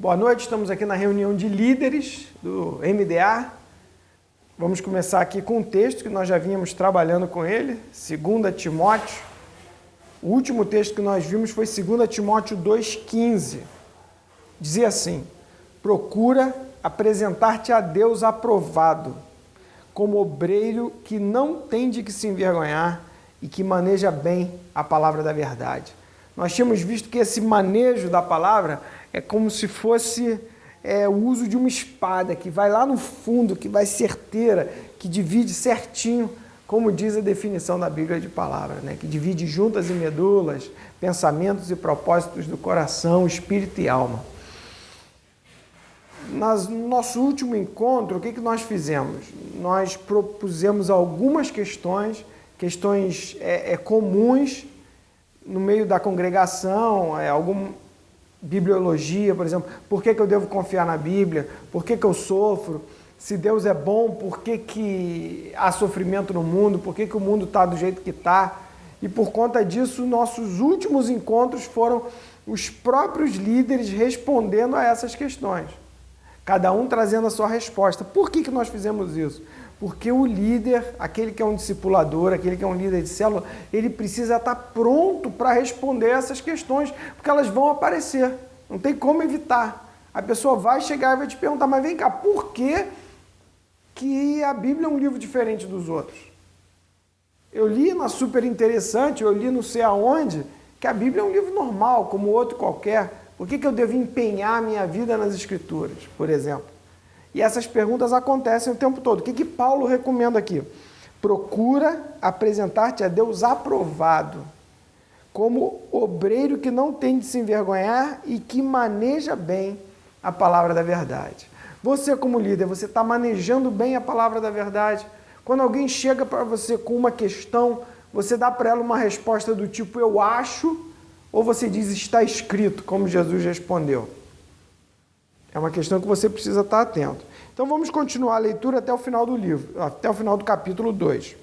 Boa noite, estamos aqui na reunião de líderes do MDA. Vamos começar aqui com um texto que nós já vínhamos trabalhando com ele, 2 Timóteo. O último texto que nós vimos foi 2 Timóteo 2,15. Dizia assim: procura apresentar-te a Deus aprovado, como obreiro que não tem de que se envergonhar e que maneja bem a palavra da verdade. Nós tínhamos visto que esse manejo da palavra é como se fosse o uso de uma espada, que vai lá no fundo, que vai certeira, que divide certinho, como diz a definição da Bíblia de palavra, né? Que divide juntas e medulas, pensamentos e propósitos do coração, espírito e alma. No nosso último encontro, o que nós fizemos? Nós propusemos algumas questões comuns no meio da congregação, alguma bibliologia, por exemplo, por que eu devo confiar na Bíblia, por que eu sofro, se Deus é bom, por que há sofrimento no mundo, por que o mundo está do jeito que está. E por conta disso, nossos últimos encontros foram os próprios líderes respondendo a essas questões, cada um trazendo a sua resposta. Por que nós fizemos isso? Porque o líder, aquele que é um discipulador, aquele que é um líder de célula, ele precisa estar pronto para responder essas questões, porque elas vão aparecer, não tem como evitar. A pessoa vai chegar e vai te perguntar, mas vem cá, por que a Bíblia é um livro diferente dos outros? Eu li na Super Interessante, eu li não sei aonde, que a Bíblia é um livro normal, como outro qualquer. Por que eu devo empenhar a minha vida nas Escrituras, por exemplo? E essas perguntas acontecem o tempo todo. O que Paulo recomenda aqui? Procura apresentar-te a Deus aprovado, como obreiro que não tem de se envergonhar e que maneja bem a palavra da verdade. Você, como líder, você está manejando bem a palavra da verdade? Quando alguém chega para você com uma questão, você dá para ela uma resposta do tipo, eu acho, ou você diz, está escrito, como Jesus respondeu? É uma questão que você precisa estar atento. Então vamos continuar a leitura até o final do livro, até o final do capítulo 2.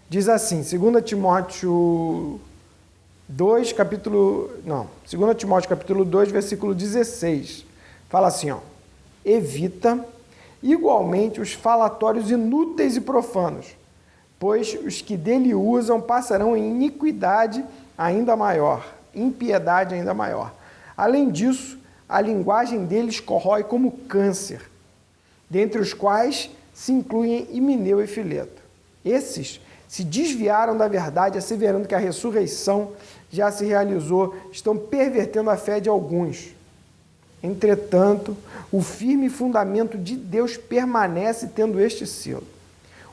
Diz assim, 2 Timóteo capítulo 2, versículo 16. Fala assim, evita igualmente os falatórios inúteis e profanos, pois os que dele usam passarão em iniquidade ainda maior, impiedade ainda maior. Além disso, a linguagem deles corrói como câncer, dentre os quais se incluem Himeneu e Fileto. Esses se desviaram da verdade, asseverando que a ressurreição já se realizou, estão pervertendo a fé de alguns. Entretanto, o firme fundamento de Deus permanece tendo este selo.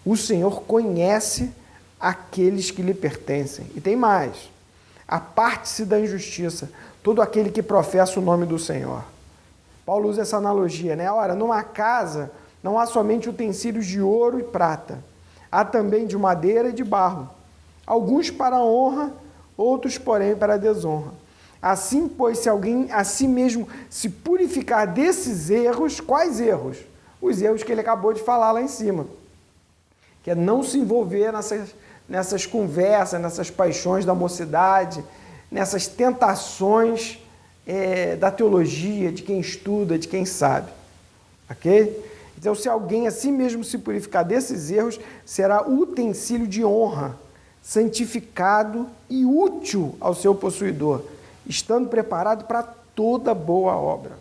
O Senhor conhece aqueles que lhe pertencem. E tem mais. Aparte-se da injustiça todo aquele que professa o nome do Senhor. Paulo usa essa analogia, né? Ora, numa casa não há somente utensílios de ouro e prata, há também de madeira e de barro, alguns para a honra, outros, porém, para a desonra. Assim, pois, se alguém a si mesmo se purificar desses erros, quais erros? Os erros que ele acabou de falar lá em cima, que é não se envolver nessas conversas, nessas paixões da mocidade, nessas tentações da teologia, de quem estuda, de quem sabe. Ok? Então, se alguém a si mesmo se purificar desses erros, será utensílio de honra, santificado e útil ao seu possuidor, estando preparado para toda boa obra.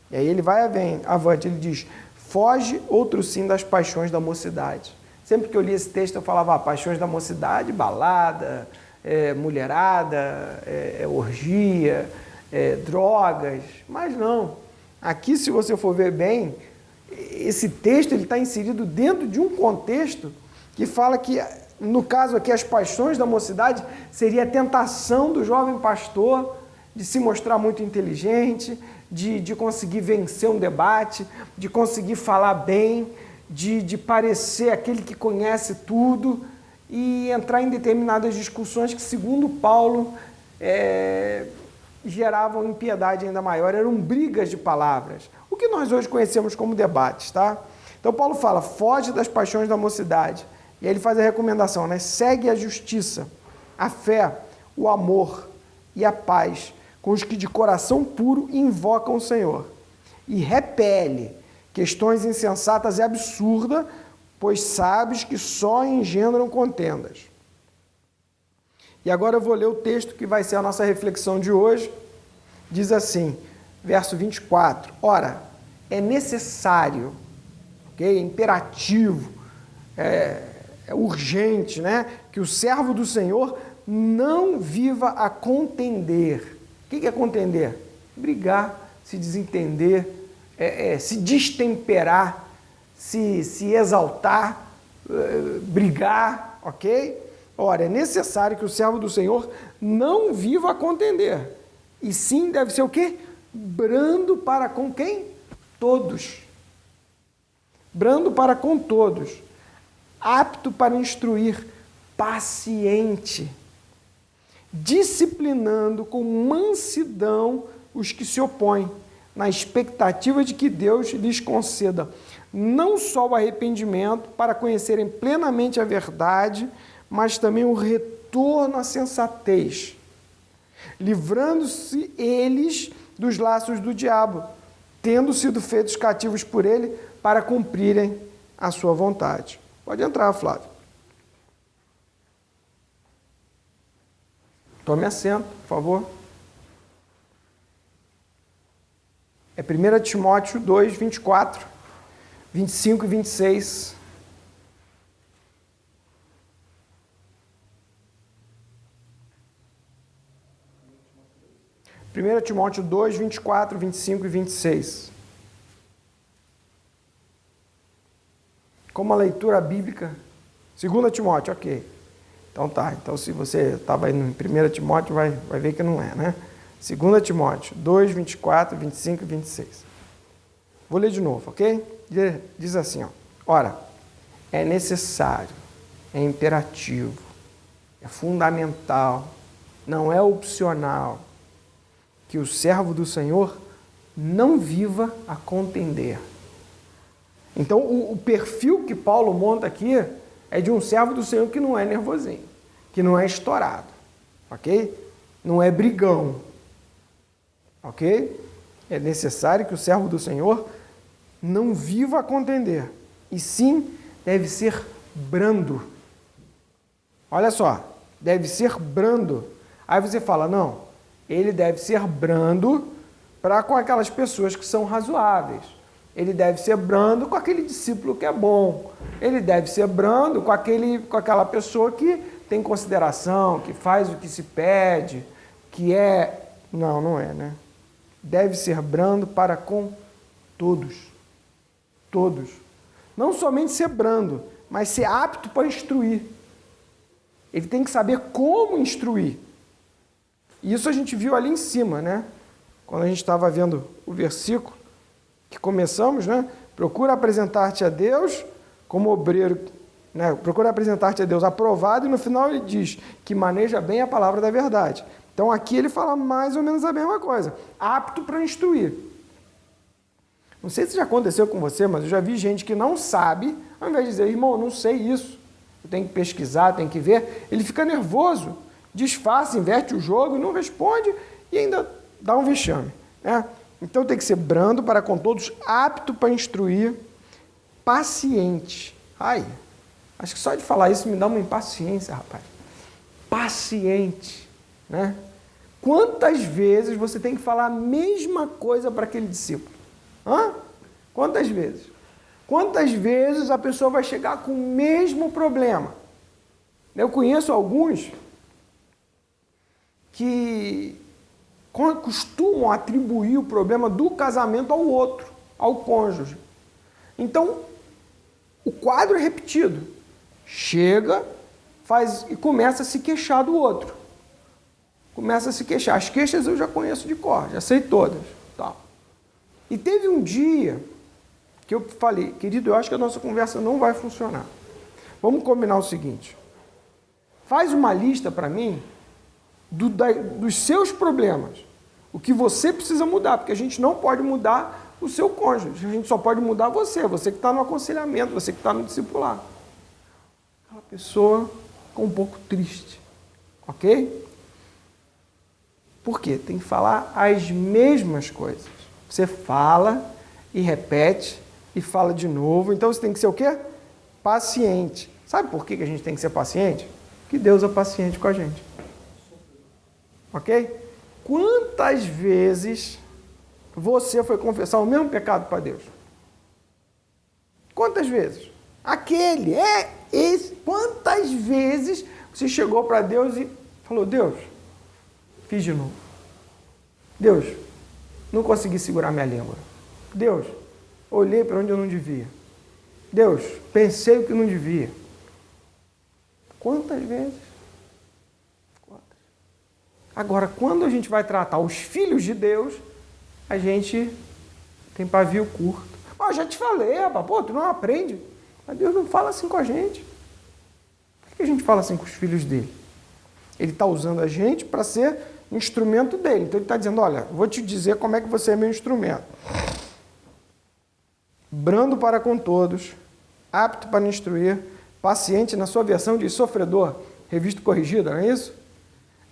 E aí ele vai avante, ele diz, foge outro sim das paixões da mocidade. Sempre que eu li esse texto, eu falava, paixões da mocidade, balada, mulherada, orgia, drogas, mas não. Aqui, se você for ver bem, esse texto está inserido dentro de um contexto que fala que, no caso aqui, as paixões da mocidade seria a tentação do jovem pastor de se mostrar muito inteligente, de conseguir vencer um debate, de conseguir falar bem, de parecer aquele que conhece tudo e entrar em determinadas discussões que, segundo Paulo, geravam impiedade ainda maior, eram brigas de palavras, o que nós hoje conhecemos como debates, tá? Então Paulo fala, foge das paixões da mocidade, e aí ele faz a recomendação, né? Segue a justiça, a fé, o amor e a paz com os que de coração puro invocam o Senhor. E repele questões insensatas e absurdas, pois sabes que só engendram contendas. E agora eu vou ler o texto que vai ser a nossa reflexão de hoje. Diz assim, verso 24. Ora, é necessário, okay? É imperativo, é urgente, né? Que o servo do Senhor não viva a contender. O que é contender? Brigar, se desentender, se destemperar, se exaltar, brigar, ok? Ora, é necessário que o servo do Senhor não viva a contender, e sim deve ser o quê? Brando para com quem? Todos. Brando para com todos. Apto para instruir, paciente, disciplinando com mansidão os que se opõem, na expectativa de que Deus lhes conceda não só o arrependimento para conhecerem plenamente a verdade, mas também o retorno à sensatez, livrando-se eles dos laços do diabo, tendo sido feitos cativos por ele para cumprirem a sua vontade. Pode entrar, Flávio. Tome assento, por favor. É 1 Timóteo 2, 24, 25 e 26. Primeira Timóteo 2, 24, 25 e 26. Como a leitura bíblica. 2 Timóteo, ok. Então tá, então se você estava aí no 1 Timóteo, vai ver que não é, né? 2 Timóteo 2, 24, 25 e 26. Vou ler de novo, ok? Diz assim, ó. Ora, é necessário, é imperativo, é fundamental, não é opcional, que o servo do Senhor não viva a contender. Então, o perfil que Paulo monta aqui é de um servo do Senhor que não é nervosinho, que não é estourado, ok? Não é brigão, ok? É necessário que o servo do Senhor não viva a contender, e sim deve ser brando. Olha só, deve ser brando. Aí você fala, não, ele deve ser brando para com aquelas pessoas que são razoáveis. Ele deve ser brando com aquele discípulo que é bom. Ele deve ser brando com aquela pessoa que tem consideração, que faz o que se pede, que é... Não, não é, né? Deve ser brando para com todos. Todos. Não somente ser brando, mas ser apto para instruir. Ele tem que saber como instruir. Isso a gente viu ali em cima, né? Quando a gente estava vendo o versículo que começamos, né? Procura apresentar-te a Deus como obreiro, né? Procura apresentar-te a Deus aprovado, e no final ele diz que maneja bem a palavra da verdade. Então aqui ele fala mais ou menos a mesma coisa, apto para instruir. Não sei se já aconteceu com você, mas eu já vi gente que não sabe, ao invés de dizer, irmão, eu não sei isso, eu tenho que pesquisar, tenho que ver, ele fica nervoso, disfarça, inverte o jogo, não responde e ainda dá um vexame, né? Então tem que ser brando para com todos, apto para instruir, paciente. Ai, acho que só de falar isso me dá uma impaciência, rapaz. Paciente, né? Quantas vezes você tem que falar a mesma coisa para aquele discípulo? Hã? Quantas vezes? Quantas vezes a pessoa vai chegar com o mesmo problema? Eu conheço alguns que costumam atribuir o problema do casamento ao outro, ao cônjuge. Então, o quadro é repetido. Chega, faz e começa a se queixar do outro. Começa a se queixar. As queixas eu já conheço de cor, já sei todas. Tá. E teve um dia que eu falei, querido, eu acho que a nossa conversa não vai funcionar. Vamos combinar o seguinte. Faz uma lista para mim dos seus problemas. O que você precisa mudar, porque a gente não pode mudar o seu cônjuge, a gente só pode mudar você que está no aconselhamento, você que está no discipular. Aquela pessoa ficou um pouco triste, ok? Por quê? Tem que falar as mesmas coisas. Você fala e repete e fala de novo. Então você tem que ser o quê? Paciente. Sabe por que a gente tem que ser paciente? Porque Deus é paciente com a gente. Ok? Quantas vezes você foi confessar o mesmo pecado para Deus? Quantas vezes? Aquele, esse. Quantas vezes você chegou para Deus e falou, Deus, fiz de novo. Deus, não consegui segurar minha língua. Deus, olhei para onde eu não devia. Deus, pensei o que não devia. Quantas vezes? Quantas? Agora, quando a gente vai tratar os filhos de Deus, a gente tem pavio curto. Mas eu já te falei, rapaz, pô, tu não aprende. Mas Deus não fala assim com a gente. Por que a gente fala assim com os filhos dele? Ele está usando a gente para ser instrumento dele. Então ele está dizendo, olha, vou te dizer como é que você é meu instrumento. Brando para com todos, apto para instruir, paciente, na sua versão de sofredor, revista corrigida, não é isso?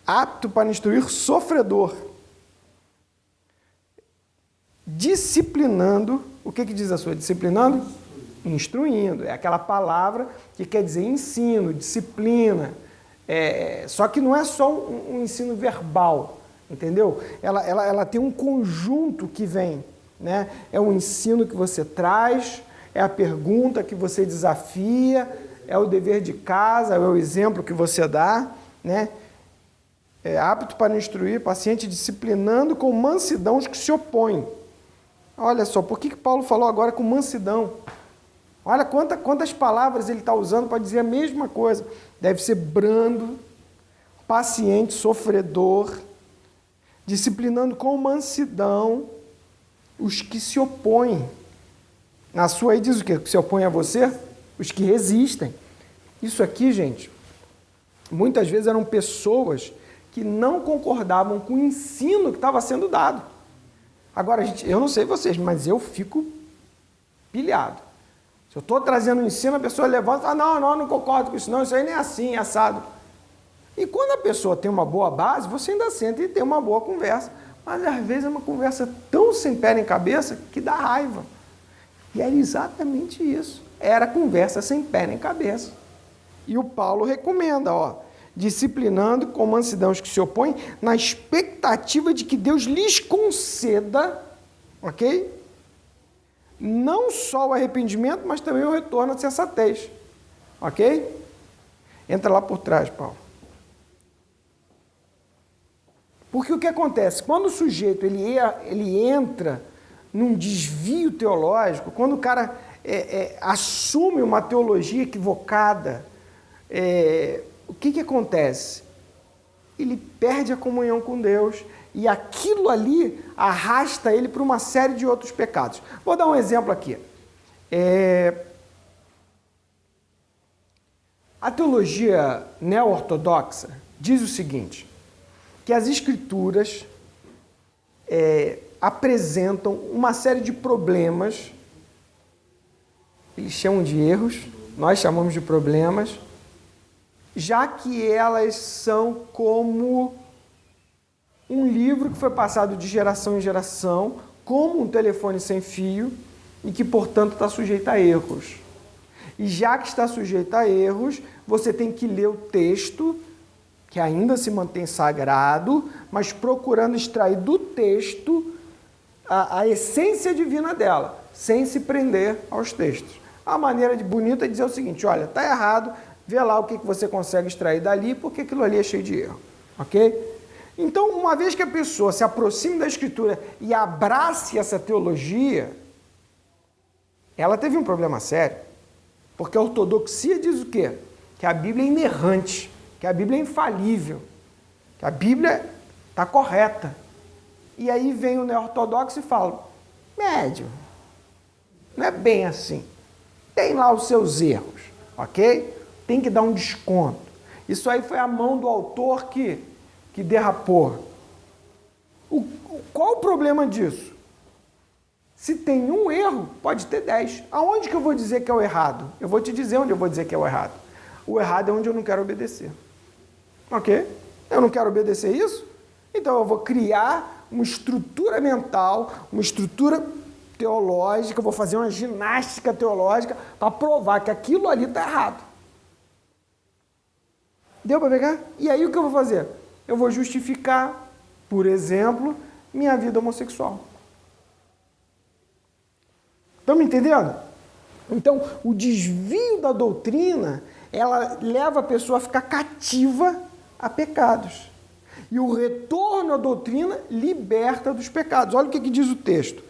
Apto para instruir, sofredor. Disciplinando, o que diz a sua? Disciplinando? Instruindo. É aquela palavra que quer dizer ensino, disciplina. Só que não é só um ensino verbal, entendeu? Ela tem um conjunto que vem, né? É um ensino que você traz, é a pergunta que você desafia, é o dever de casa, é o exemplo que você dá, né? É apto para instruir, paciente, disciplinando com mansidão os que se opõem. Olha só, por que Paulo falou agora com mansidão? Olha quantas palavras ele está usando para dizer a mesma coisa. Deve ser brando, paciente, sofredor, disciplinando com mansidão os que se opõem. Na sua aí diz o quê? Que se opõem a você? Os que resistem. Isso aqui, gente, muitas vezes eram pessoas que não concordavam com o ensino que estava sendo dado. Agora, gente, eu não sei vocês, mas eu fico pilhado. Se eu estou trazendo um ensino, a pessoa levanta e fala, não concordo com isso, não, isso aí nem é assim, é assado. E quando a pessoa tem uma boa base, você ainda senta e tem uma boa conversa. Mas às vezes é uma conversa tão sem pé nem cabeça que dá raiva. E era exatamente isso. Era conversa sem pé nem cabeça. E o Paulo recomenda, disciplinando com mansidão os que se opõem, na expectativa de que Deus lhes conceda, ok? Não só o arrependimento, mas também o retorno à sensatez. Ok? Entra lá por trás, Paulo. Porque o que acontece? Quando o sujeito ele entra num desvio teológico, quando o cara assume uma teologia equivocada, o que acontece? Ele perde a comunhão com Deus e aquilo ali arrasta ele para uma série de outros pecados. Vou dar um exemplo aqui. A teologia neo-ortodoxa diz o seguinte, que as escrituras apresentam uma série de problemas, eles chamam de erros, nós chamamos de problemas, já que elas são como um livro que foi passado de geração em geração, como um telefone sem fio, e que, portanto, está sujeito a erros. E já que está sujeito a erros, você tem que ler o texto, que ainda se mantém sagrado, mas procurando extrair do texto a essência divina dela, sem se prender aos textos. A maneira bonita é dizer o seguinte, olha, está errado, vê lá o que você consegue extrair dali, porque aquilo ali é cheio de erro, ok? Então, uma vez que a pessoa se aproxime da Escritura e abrace essa teologia, ela teve um problema sério, porque a ortodoxia diz o quê? Que a Bíblia é inerrante, que a Bíblia é infalível, que a Bíblia está correta. E aí vem o neo-ortodoxo e fala, médio, não é bem assim. Tem lá os seus erros, ok? Tem que dar um desconto. Isso aí foi a mão do autor que derrapou. Qual o problema disso? Se tem um erro, pode ter 10. Aonde que eu vou dizer que é o errado? Eu vou te dizer onde eu vou dizer que é o errado. O errado é onde eu não quero obedecer. Ok? Eu não quero obedecer isso? Então eu vou criar uma estrutura mental, uma estrutura teológica, eu vou fazer uma ginástica teológica para provar que aquilo ali está errado. Deu para pegar? E aí o que eu vou fazer? Eu vou justificar, por exemplo, minha vida homossexual. Estão me entendendo? Então, o desvio da doutrina, ela leva a pessoa a ficar cativa a pecados. E o retorno à doutrina liberta dos pecados. Olha o que diz o texto.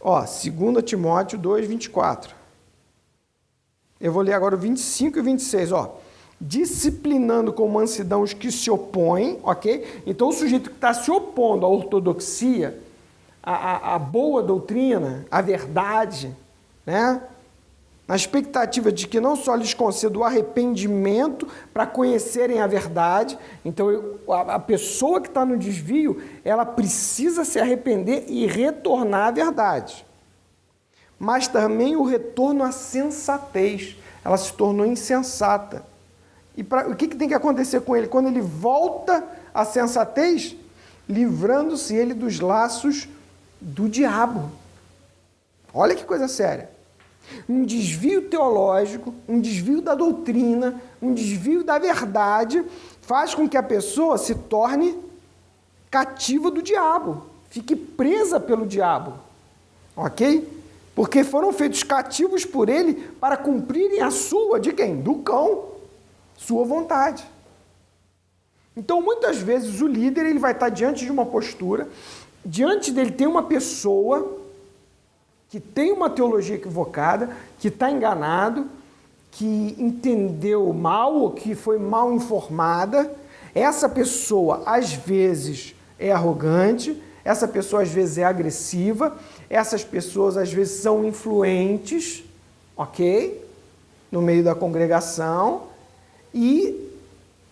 Ó, 2 Timóteo 2, 24. Eu vou ler agora o 25 e 26, ó. Disciplinando com mansidão os que se opõem, ok? Então, o sujeito que está se opondo à ortodoxia, à boa doutrina, à verdade, né? Na expectativa de que não só lhes conceda o arrependimento para conhecerem a verdade, então a pessoa que está no desvio, ela precisa se arrepender e retornar à verdade. Mas também o retorno à sensatez, ela se tornou insensata. E o que tem que acontecer com ele? Quando ele volta à sensatez, livrando-se ele dos laços do diabo. Olha que coisa séria. Um desvio teológico, um desvio da doutrina, um desvio da verdade, faz com que a pessoa se torne cativa do diabo, fique presa pelo diabo, ok? Porque foram feitos cativos por ele para cumprirem a sua, de quem? Do cão, sua vontade. Então, muitas vezes, o líder ele vai estar diante de uma postura, diante dele tem uma pessoa que tem uma teologia equivocada, que está enganado, que entendeu mal ou que foi mal informada. Essa pessoa, às vezes, é arrogante, essa pessoa, às vezes, é agressiva, essas pessoas, às vezes, são influentes, ok? No meio da congregação e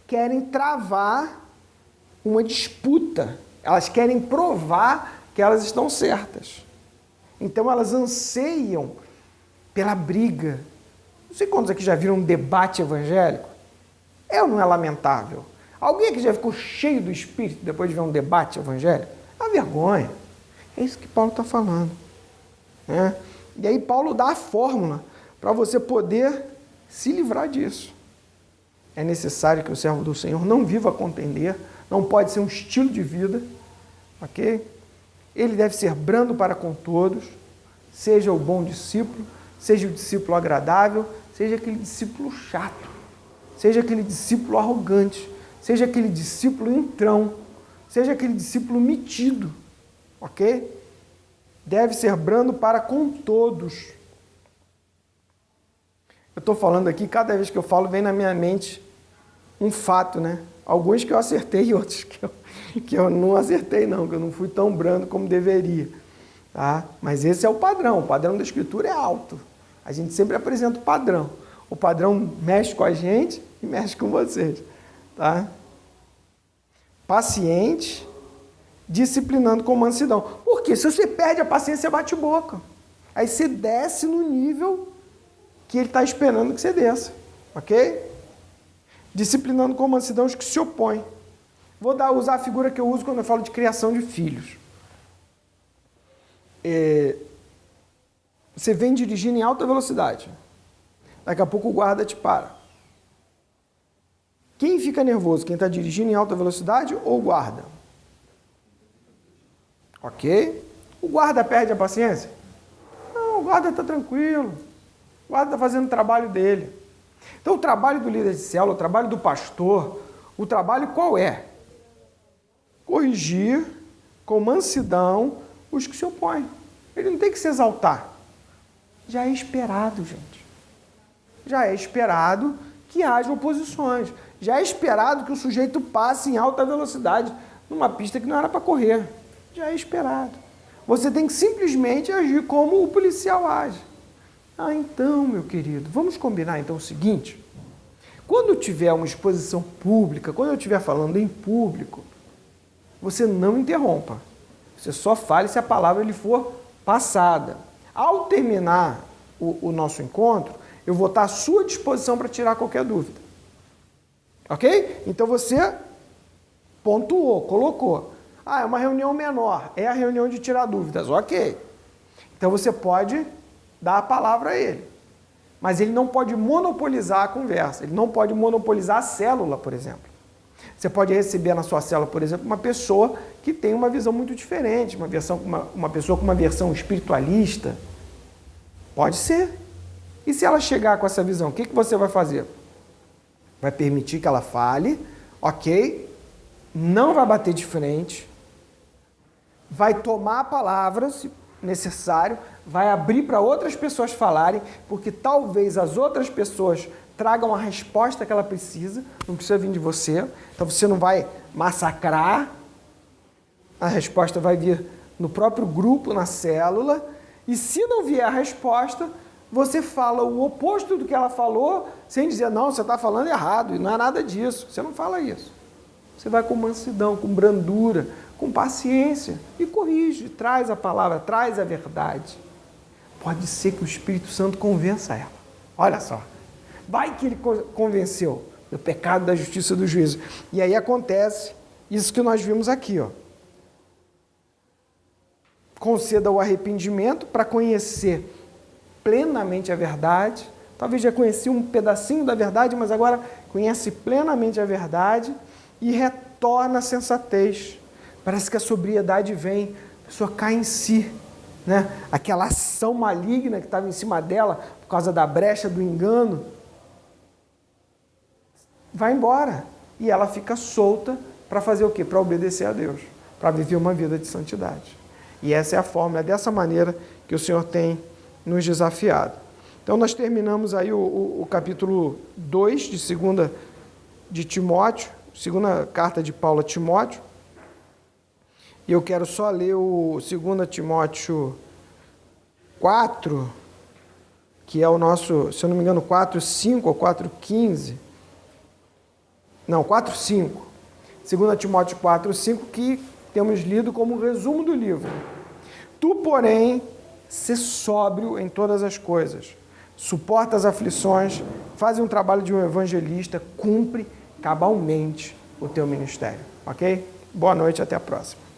querem travar uma disputa. Elas querem provar que elas estão certas. Então, elas anseiam pela briga. Não sei quantos aqui já viram um debate evangélico. É ou não é lamentável? Alguém aqui já ficou cheio do Espírito depois de ver um debate evangélico? É uma vergonha. É isso que Paulo está falando. Né? E aí Paulo dá a fórmula para você poder se livrar disso. É necessário que o servo do Senhor não viva a contender, não pode ser um estilo de vida, ok? Ele deve ser brando para com todos, seja o bom discípulo, seja o discípulo agradável, seja aquele discípulo chato, seja aquele discípulo arrogante, seja aquele discípulo entrão, seja aquele discípulo metido, ok? Deve ser brando para com todos. Eu estou falando aqui, cada vez que eu falo, vem na minha mente um fato, né? Alguns que eu acertei e outros que eu não acertei, não, que eu não fui tão brando como deveria. Tá? Mas esse é o padrão da Escritura é alto. A gente sempre apresenta o padrão. O padrão mexe com a gente e mexe com vocês. Tá? Paciente, disciplinando com mansidão. Porque se você perde a paciência, você bate boca. Aí você desce no nível que ele está esperando que você desça. Ok? Disciplinando com mansidão os que se opõem. Vou usar a figura que eu uso quando eu falo de criação de filhos. Você vem dirigindo em alta velocidade. Daqui a pouco o guarda te para. Quem fica nervoso? Quem está dirigindo em alta velocidade ou o guarda? Ok? O guarda perde a paciência? Não, o guarda está tranquilo. O guarda está fazendo o trabalho dele. Então, o trabalho do líder de célula, o trabalho do pastor, o trabalho qual é? Corrigir com mansidão os que se opõem. Ele não tem que se exaltar. Já é esperado, gente. Já é esperado que haja oposições. Já é esperado que o sujeito passe em alta velocidade numa pista que não era para correr. Já é esperado. Você tem que simplesmente agir como o policial age. Ah, então, meu querido, vamos combinar então o seguinte. Quando tiver uma exposição pública, quando eu estiver falando em público, você não interrompa. Você só fale se a palavra lhe for passada. Ao terminar o nosso encontro, eu vou estar à sua disposição para tirar qualquer dúvida. Ok? Então você pontuou, colocou. Ah, é uma reunião menor, é a reunião de tirar dúvidas, ok. Então você pode dar a palavra a ele. Mas ele não pode monopolizar a conversa, ele não pode monopolizar a célula, por exemplo. Você pode receber na sua célula, por exemplo, uma pessoa que tem uma visão muito diferente, uma pessoa com uma versão espiritualista. Pode ser. E se ela chegar com essa visão, o que você vai fazer? Vai permitir que ela fale, ok, não vai bater de frente, vai tomar a palavra, se necessário, vai abrir para outras pessoas falarem, porque talvez as outras pessoas tragam a resposta que ela precisa, não precisa vir de você, então você não vai massacrar, a resposta vai vir no próprio grupo, na célula, e se não vier a resposta, você fala o oposto do que ela falou, sem dizer, não, você está falando errado, e não é nada disso, você não fala isso. Você vai com mansidão, com brandura, com paciência e corrige, traz a palavra, traz a verdade. Pode ser que o Espírito Santo convença ela. Olha só, vai que ele convenceu do pecado, da justiça e do juízo. E aí acontece isso que nós vimos aqui, ó. Conceda o arrependimento para conhecer plenamente a verdade. Talvez já conhecia um pedacinho da verdade, mas agora conhece plenamente a verdade e retorna à sensatez. Parece que a sobriedade vem, a pessoa cai em si, né? Aquela ação maligna que estava em cima dela por causa da brecha do engano vai embora e ela fica solta para fazer o quê? Para obedecer a Deus, para viver uma vida de santidade. E essa é a fórmula, é dessa maneira que o Senhor tem nos desafiado. Então nós terminamos aí o capítulo 2 de 2 de Timóteo, segunda carta de Paulo a Timóteo. E eu quero só ler o 2 Timóteo 4, que é o nosso, se eu não me engano, 4:5 ou 4:15. Não, 4:5. 2 Timóteo 4:5, que temos lido como resumo do livro. Tu, porém, sê sóbrio em todas as coisas, suporta as aflições, faz um trabalho de um evangelista, cumpre cabalmente o teu ministério. Ok? Boa noite, até a próxima.